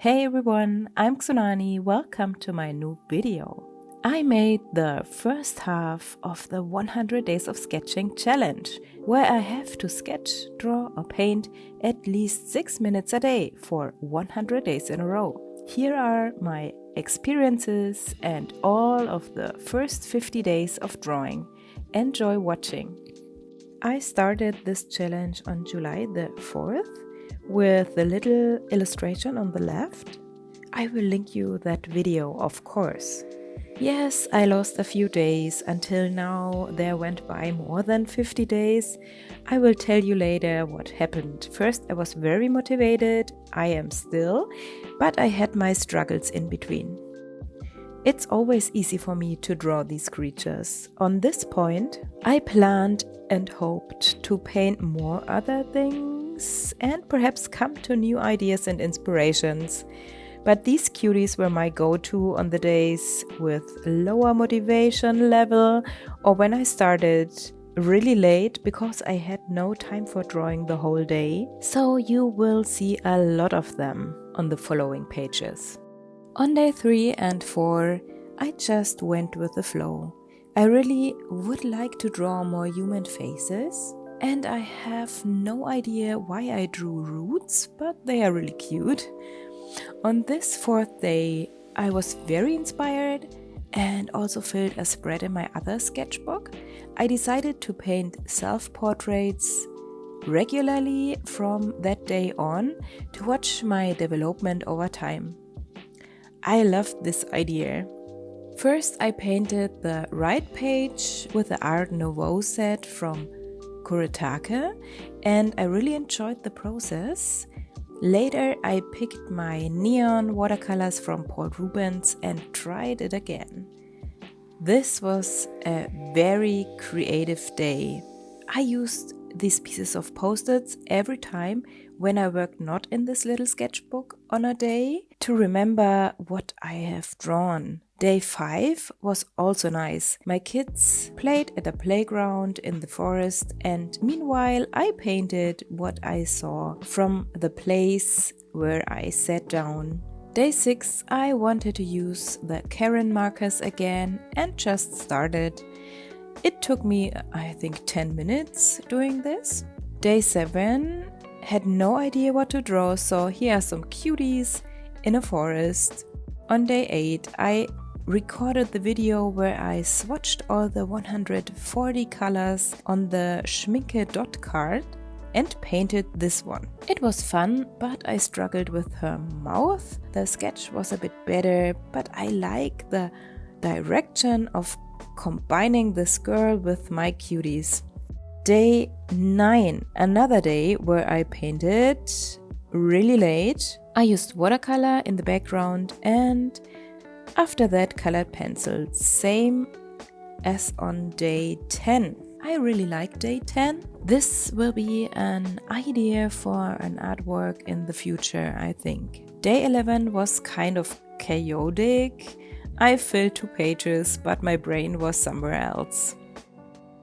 Hey everyone, I'm Xoonani. Welcome to my new video. I made the first half of the 100 Days of Sketching challenge, where I have to sketch, draw or paint at least 6 minutes a day for 100 days in a row. Here are my experiences and all of the first 50 days of drawing. Enjoy watching. I started this challenge on July the 4th. With the little illustration on the left. I will link you that video, of course. Yes, I lost a few days. Until now there went by more than 50 days. I will tell you later what happened. First, I was very motivated. I am still, but I had my struggles in between. It's always easy for me to draw these creatures. On this point, I planned and hoped to paint more other things and perhaps come to new ideas and inspirations. But these cuties were my go-to on the days with lower motivation level or when I started really late because I had no time for drawing the whole day. So you will see a lot of them on the following pages. On day 3 and 4, I just went with the flow. I really would like to draw more human faces, and I have no idea why I drew roots, but they are really cute. On this 4th day, I was very inspired and also filled a spread in my other sketchbook. I decided to paint self-portraits regularly from that day on to watch my development over time. I loved this idea. First, I painted the right page with the Art Nouveau set from Kuretake, and I really enjoyed the process. Later, I picked my neon watercolors from Paul Rubens and tried it again. This was a very creative day. I used these pieces of post-its every time when I worked not in this little sketchbook on a day to remember what I have drawn. Day 5 was also nice. My kids played at a playground in the forest, and meanwhile I painted what I saw from the place where I sat down. Day 6 I wanted to use the Karen markers again and just started. It took me, I think, 10 minutes doing this. Day 7 had no idea what to draw, so here are some cuties in a forest. On day 8 I recorded the video where I swatched all the 140 colors on the Schmincke dotard and painted this one. It was fun, but I struggled with her mouth. The sketch was a bit better, but I like the direction of combining this girl with my cuties. Day 9, another day where I painted really late. I used watercolor in the background and after that colored pencils, same as on day 10. I really like day 10. This will be an idea for an artwork in the future, I think. Day 11 was kind of chaotic. I filled 2 pages, but my brain was somewhere else.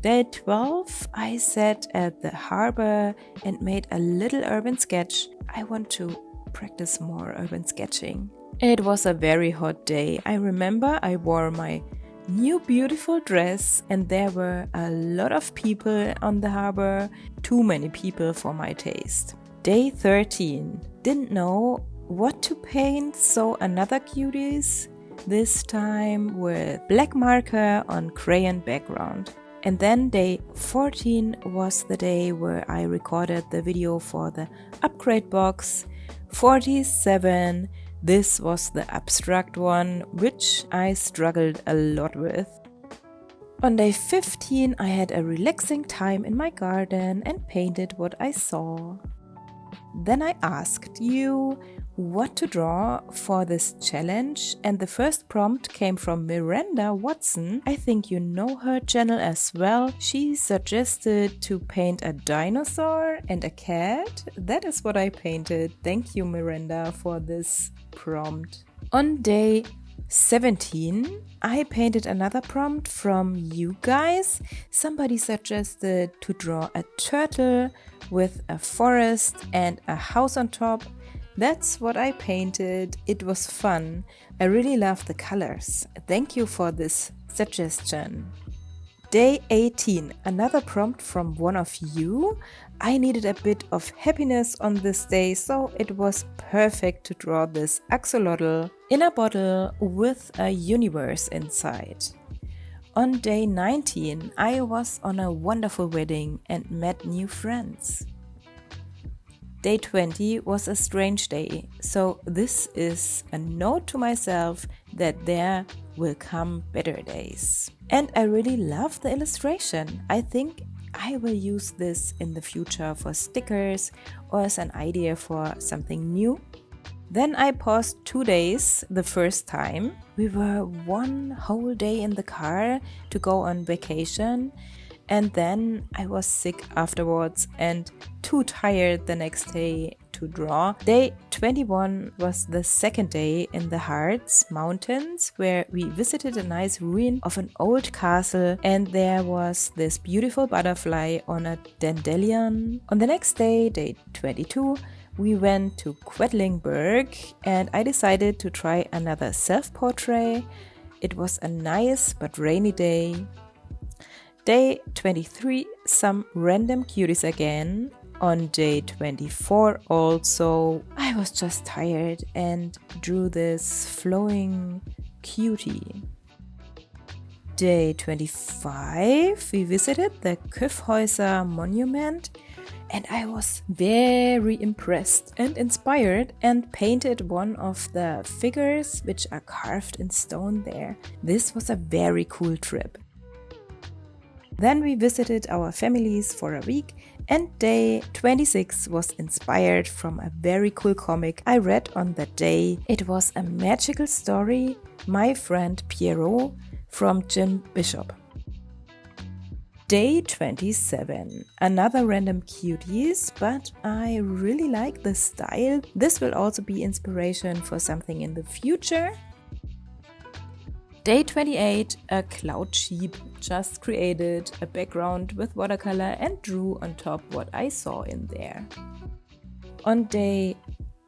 Day 12, I sat at the harbor and made a little urban sketch. I want to practice more urban sketching. It was a very hot day. I remember I wore my new beautiful dress and there were a lot of people on the harbor, too many people for my taste. Day 13, didn't know what to paint, so another cuties, this time with black marker on crayon background. And then day 14 was the day where I recorded the video for the Upcrate box. 47, this was the abstract one, which I struggled a lot with. On day 15, I had a relaxing time in my garden and painted what I saw. Then I asked you what to draw for this challenge, and the first prompt came from Miranda Watson. I think you know her channel as well. She suggested to paint a dinosaur and a cat. That is what I painted. Thank you, Miranda, for this prompt. On day 17, I painted another prompt from you guys. Somebody suggested to draw a turtle with a forest and a house on top. That's what I painted. It was fun. I really love the colors. Thank you for this suggestion. Day 18, another prompt from one of you. I needed a bit of happiness on this day, so it was perfect to draw this axolotl in a bottle with a universe inside. On day 19, I was on a wonderful wedding and met new friends. Day 20 was a strange day, so this is a note to myself that there will come better days. And I really love the illustration. I think I will use this in the future for stickers or as an idea for something new. Then I paused 2 days the first time. We were one whole day in the car to go on vacation. And then I was sick afterwards and too tired the next day to draw. Day 21 was the second day in the Harz Mountains, where we visited a nice ruin of an old castle, and there was this beautiful butterfly on a dandelion. On the next day, day 22, we went to Quedlinburg and I decided to try another self-portrait. It was a nice but rainy day. Day 23, some random cuties again. On day 24 also, I was just tired and drew this flowing cutie. Day 25, we visited the Kyffhäuser monument and I was very impressed and inspired and painted one of the figures which are carved in stone there. This was a very cool trip. Then we visited our families for a week, and day 26 was inspired from a very cool comic I read on that day. It was a magical story, My Friend Pierrot, from Jim Bishop. Day 27, another random cuties, but I really like the style. This will also be inspiration for something in the future. Day 28, a cloud sheep. Just created a background with watercolor and drew on top what I saw in there. On day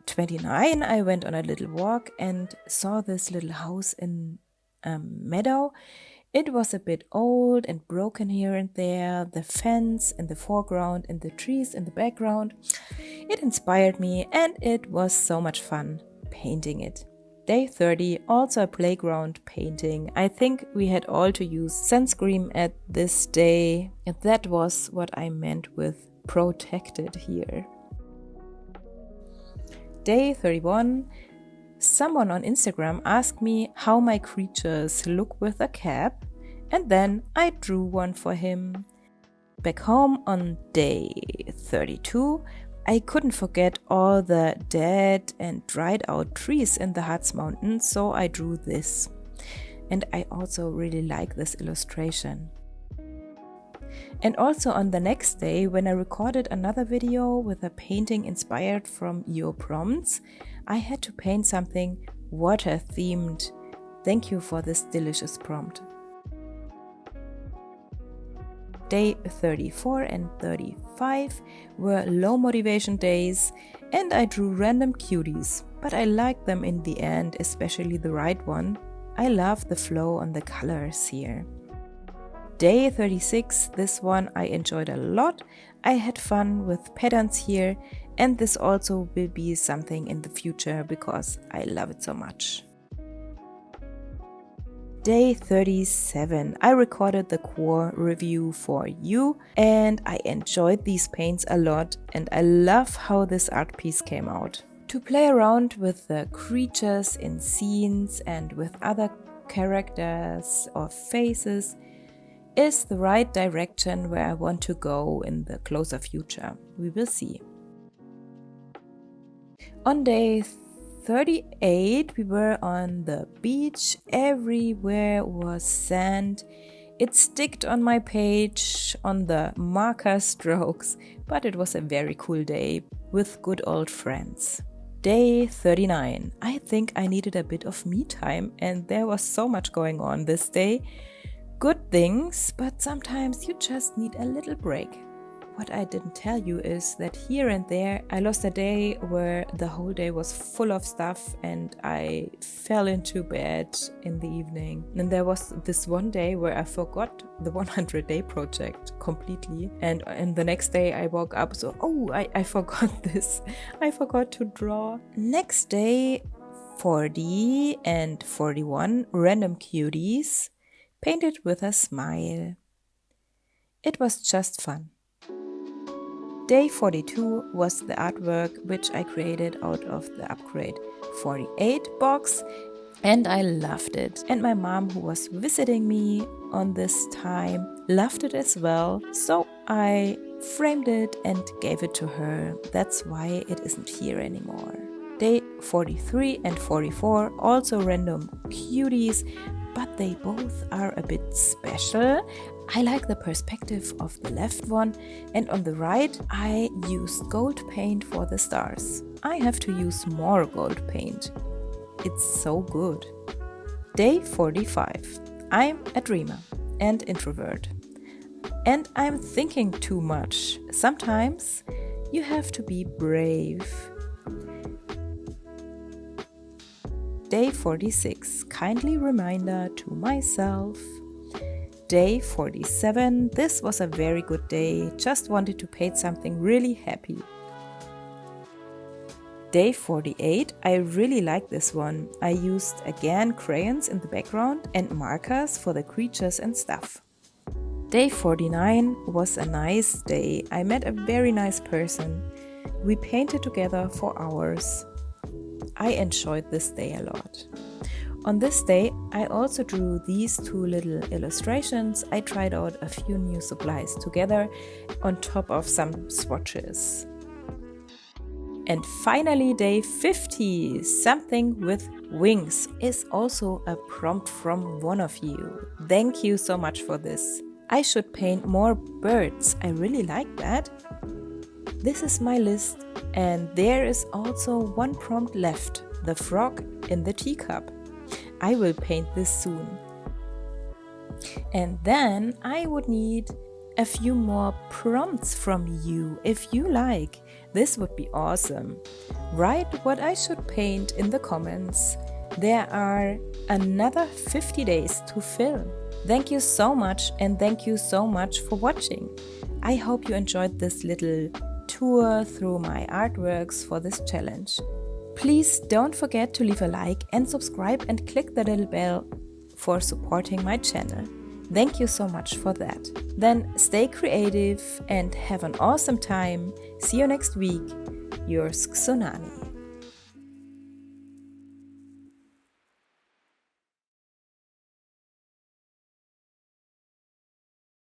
29, I went on a little walk and saw this little house in a meadow. It was a bit old and broken here and there, the fence in the foreground and the trees in the background. It inspired me and it was so much fun painting it. Day 30, also a playground painting. I think we had all to use sunscreen at this day, and that was what I meant with protected here. Day 31, someone on Instagram asked me how my creatures look with a cap, and then I drew one for him. Back home on day 32, I couldn't forget all the dead and dried out trees in the Harz Mountains, so I drew this. And I also really like this illustration. And also on the next day, when I recorded another video with a painting inspired from your prompts, I had to paint something water themed. Thank you for this delicious prompt. Day 34 and 35 were low motivation days and I drew random cuties, but I liked them in the end, especially the right one. I love the flow on the colors here. Day 36, this one I enjoyed a lot. I had fun with patterns here and this also will be something in the future because I love it so much. Day 37, I recorded the core review for you and I enjoyed these paints a lot and I love how this art piece came out. To play around with the creatures in scenes and with other characters or faces is the right direction where I want to go in the closer future. We will see. On day 38, we were on the beach. Everywhere was sand. It sticked on my page on the marker strokes, but it was a very cool day with good old friends. Day 39. I think I needed a bit of me time and there was so much going on this day. Good things, but sometimes you just need a little break. what I didn't tell you is that here and there I lost a day where the whole day was full of stuff and I fell into bed in the evening. And there was this one day where I forgot the 100-day project completely, and the next day I woke up, so I forgot this. I forgot to draw. Next day, 40 and 41 random cuties painted with a smile. It was just fun. Day 42 was the artwork which I created out of the Upcrate 48 box, and I loved it. And my mom, who was visiting me on this time, loved it as well, so I framed it and gave it to her. That's why it isn't here anymore. Day 43 and 44, also random cuties, but they both are a bit special. I like the perspective of the left one, and on the right I used gold paint for the stars. I have to use more gold paint. It's so good. Day 45. I'm a dreamer and introvert, and I'm thinking too much. Sometimes you have to be brave. Day 46. Kindly reminder to myself. Day 47. This was a very good day. Just wanted to paint something really happy. Day 48. I really like this one. I used again crayons in the background and markers for the creatures and stuff. Day 49 was a nice day. I met a very nice person. We painted together for hours. I enjoyed this day a lot. On this day, I also drew these two little illustrations. I tried out a few new supplies together on top of some swatches. And finally, day 50, something with wings, is also a prompt from one of you. Thank you so much for this. I should paint more birds. I really like that. This is my list, and there is also one prompt left, the frog in the teacup. I will paint this soon. And then I would need a few more prompts from you if you like. This would be awesome. Write what I should paint in the comments. There are another 50 days to fill. Thank you so much, and thank you so much for watching. I hope you enjoyed this little tour through my artworks for this challenge. Please don't forget to leave a like and subscribe and click the little bell for supporting my channel. Thank you so much for that. Then stay creative and have an awesome time. See you next week. Yours, Xoonani.